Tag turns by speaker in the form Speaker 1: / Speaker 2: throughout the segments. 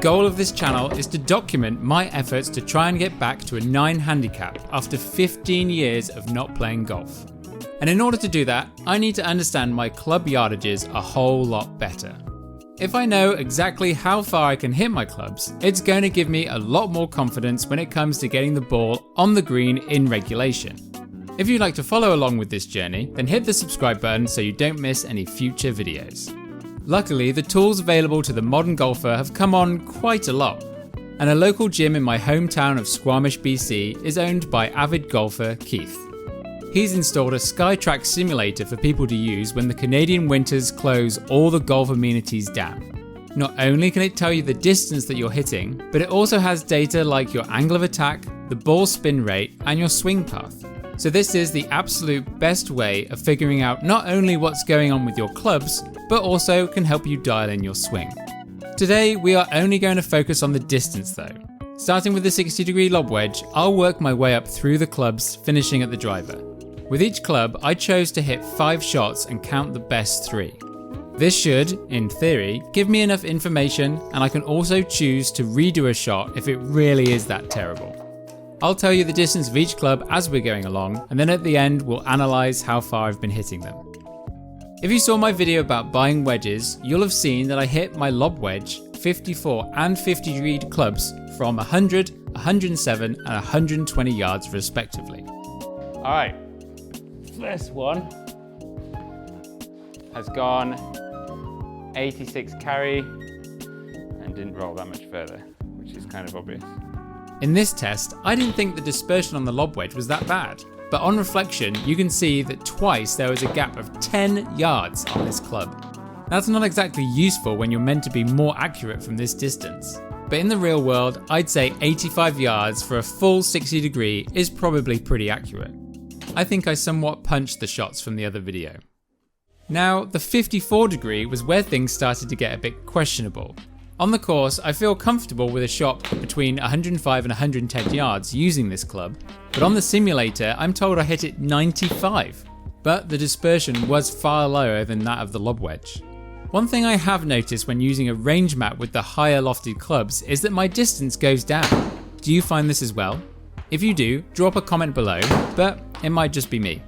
Speaker 1: goal of this channel is to document my efforts to try and get back to a 9 handicap after 15 years of not playing golf. And in order to do that, I need to understand my club yardages a whole lot better. If I know exactly how far I can hit my clubs, it's going to give me a lot more confidence when it comes to getting the ball on the green in regulation. If you'd like to follow along with this journey, then hit the subscribe button so you don't miss any future videos. Luckily, the tools available to the modern golfer have come on quite a lot, and a local gym in my hometown of Squamish, BC is owned by avid golfer Keith. He's installed a Skytrak simulator for people to use when the Canadian winters close all the golf amenities down. Not only can it tell you the distance that you're hitting, but it also has data like your angle of attack, the ball spin rate, and your swing path. So this is the absolute best way of figuring out not only what's going on with your clubs, but also can help you dial in your swing. Today we are only going to focus on the distance though. Starting with the 60-degree lob wedge, I'll work my way up through the clubs, finishing at the driver. With each club, I chose to hit 5 shots and count the best 3. This should, in theory, give me enough information, and I can also choose to redo a shot if it really is that terrible. I'll tell you the distance of each club as we're going along, and then at the end we'll analyse how far I've been hitting them. If you saw my video about buying wedges, you'll have seen that I hit my lob wedge 54 and 50 degree clubs from 100, 107 and 120 yards respectively. Alright, first one has gone 86 carry and didn't roll that much further, which is kind of obvious. In this test, I didn't think the dispersion on the lob wedge was that bad, but on reflection you can see that twice there was a gap of 10 yards on this club. That's not exactly useful when you're meant to be more accurate from this distance, but in the real world I'd say 85 yards for a full 60 degree is probably pretty accurate. I think I somewhat punched the shots from the other video. Now, the 54 degree was where things started to get a bit questionable. On the course, I feel comfortable with a shot between 105 and 110 yards using this club, but on the simulator I'm told I hit it 95, but the dispersion was far lower than that of the lob wedge. One thing I have noticed when using a range map with the higher lofted clubs is that my distance goes down. Do you find this as well? If you do, drop a comment below, but it might just be me.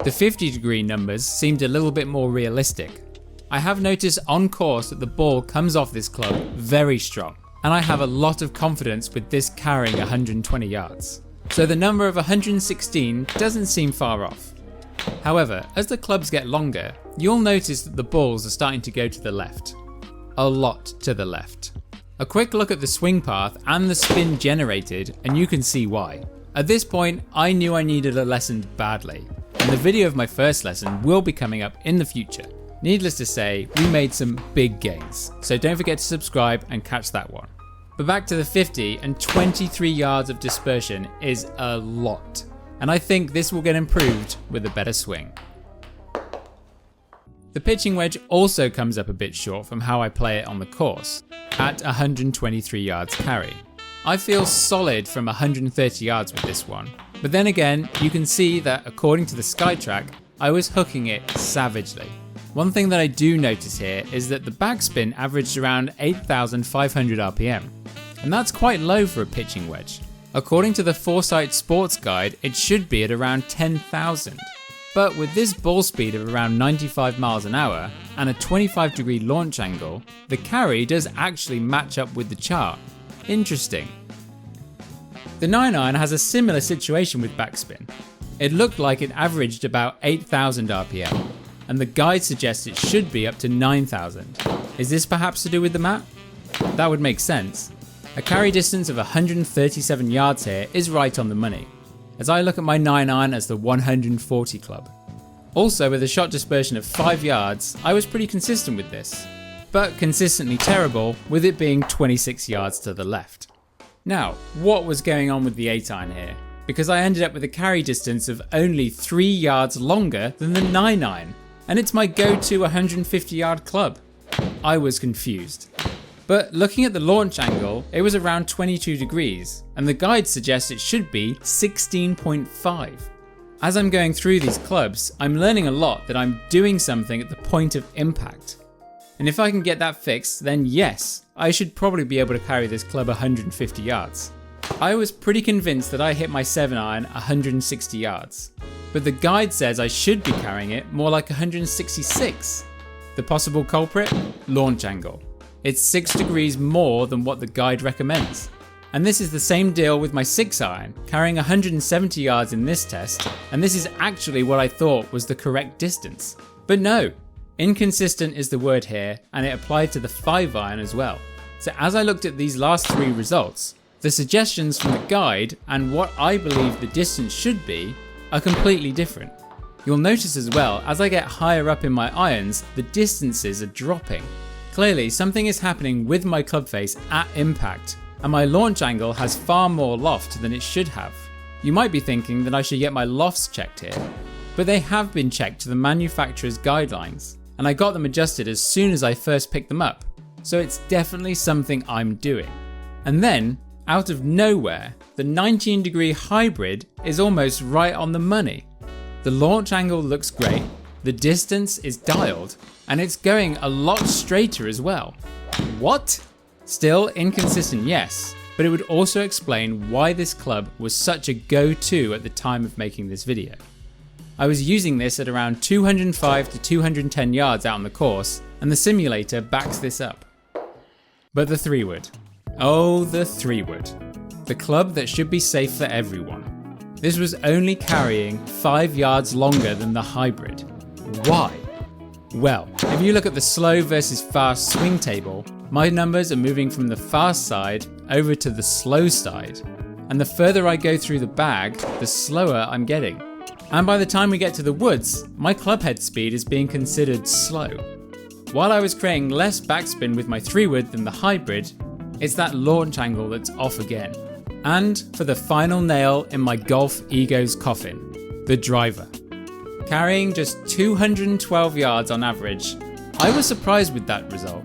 Speaker 1: The 50 degree numbers seemed a little bit more realistic. I have noticed on course that the ball comes off this club very strong, and I have a lot of confidence with this carrying 120 yards. So the number of 116 doesn't seem far off. However, as the clubs get longer, you'll notice that the balls are starting to go to the left. A lot to the left. A quick look at the swing path and the spin generated and you can see why. At this point, I knew I needed a lesson badly, and the video of my first lesson will be coming up in the future. Needless to say, we made some big gains, so don't forget to subscribe and catch that one. But back to the 50 and 23 yards of dispersion is a lot, and I think this will get improved with a better swing. The pitching wedge also comes up a bit short from how I play it on the course, at 123 yards carry. I feel solid from 130 yards with this one, but then again, you can see that according to the Skytrak, I was hooking it savagely. One thing that I do notice here is that the backspin averaged around 8,500 RPM, and that's quite low for a pitching wedge. According to the Foresight Sports Guide, it should be at around 10,000. But with this ball speed of around 95 miles an hour and a 25 degree launch angle, the carry does actually match up with the chart. Interesting. The 9-iron has a similar situation with backspin. It looked like it averaged about 8,000 RPM. And the guide suggests it should be up to 9,000. Is this perhaps to do with the map? That would make sense. A carry distance of 137 yards here is right on the money, as I look at my 9-iron as the 140 club. Also, with a shot dispersion of 5 yards, I was pretty consistent with this, but consistently terrible with it being 26 yards to the left. Now, what was going on with the 8-iron here? Because I ended up with a carry distance of only 3 yards longer than the 9-iron. And it's my go-to 150 yard club. I was confused. But looking at the launch angle, it was around 22 degrees, and the guide suggests it should be 16.5. As I'm going through these clubs, I'm learning a lot that I'm doing something at the point of impact. And if I can get that fixed, then yes, I should probably be able to carry this club 150 yards. I was pretty convinced that I hit my 7-iron 160 yards, but the guide says I should be carrying it more like 166. The possible culprit? Launch angle. It's 6 degrees more than what the guide recommends. And this is the same deal with my 6-iron, carrying 170 yards in this test, and this is actually what I thought was the correct distance. But no, inconsistent is the word here, and it applied to the 5-iron as well. So as I looked at these last 3 results, the suggestions from the guide and what I believe the distance should be are completely different. You'll notice as well, as I get higher up in my irons, the distances are dropping. Clearly, something is happening with my club face at impact, and my launch angle has far more loft than it should have. You might be thinking that I should get my lofts checked here, but they have been checked to the manufacturer's guidelines, and I got them adjusted as soon as I first picked them up, so it's definitely something I'm doing. And then, out of nowhere, the 19-degree hybrid is almost right on the money. The launch angle looks great, the distance is dialed, and it's going a lot straighter as well. What? Still inconsistent, yes, but it would also explain why this club was such a go-to at the time of making this video. I was using this at around 205 to 210 yards out on the course, and the simulator backs this up. But the 3-wood. Oh, the 3-wood. The club that should be safe for everyone. This was only carrying 5 yards longer than the hybrid. Why? Well, if you look at the slow versus fast swing table, my numbers are moving from the fast side over to the slow side. And the further I go through the bag, the slower I'm getting. And by the time we get to the woods, my club head speed is being considered slow. While I was creating less backspin with my 3-wood than the hybrid, it's that launch angle that's off again. And for the final nail in my golf ego's coffin, the driver. Carrying just 212 yards on average, I was surprised with that result.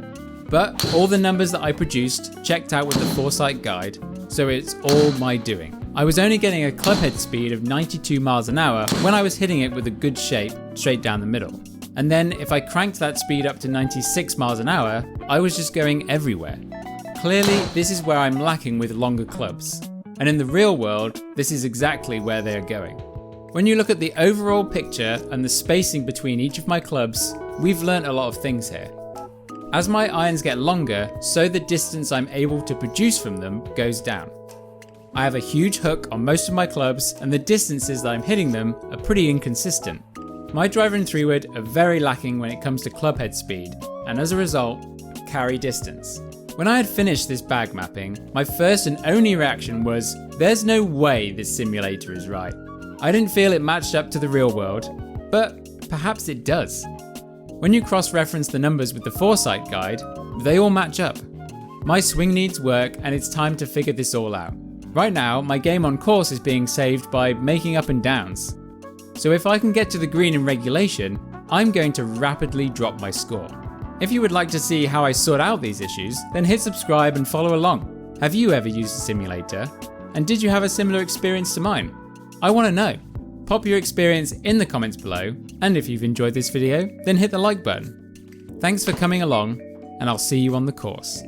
Speaker 1: But all the numbers that I produced checked out with the Foresight guide, so it's all my doing. I was only getting a club head speed of 92 miles an hour when I was hitting it with a good shape straight down the middle. And then if I cranked that speed up to 96 miles an hour, I was just going everywhere. Clearly, this is where I'm lacking with longer clubs. And in the real world, this is exactly where they are going. When you look at the overall picture and the spacing between each of my clubs, we've learnt a lot of things here. As my irons get longer, so the distance I'm able to produce from them goes down. I have a huge hook on most of my clubs, and the distances that I'm hitting them are pretty inconsistent. My driver and 3-wood are very lacking when it comes to club head speed, and as a result, carry distance. When I had finished this bag mapping, my first and only reaction was, there's no way this simulator is right. I didn't feel it matched up to the real world, but perhaps it does. When you cross-reference the numbers with the Foresight guide, they all match up. My swing needs work, and it's time to figure this all out. Right now, my game on course is being saved by making up and downs. So if I can get to the green in regulation, I'm going to rapidly drop my score. If you would like to see how I sort out these issues, then hit subscribe and follow along. Have you ever used a simulator? And did you have a similar experience to mine? I want to know. Pop your experience in the comments below, and if you've enjoyed this video, then hit the like button. Thanks for coming along, and I'll see you on the course.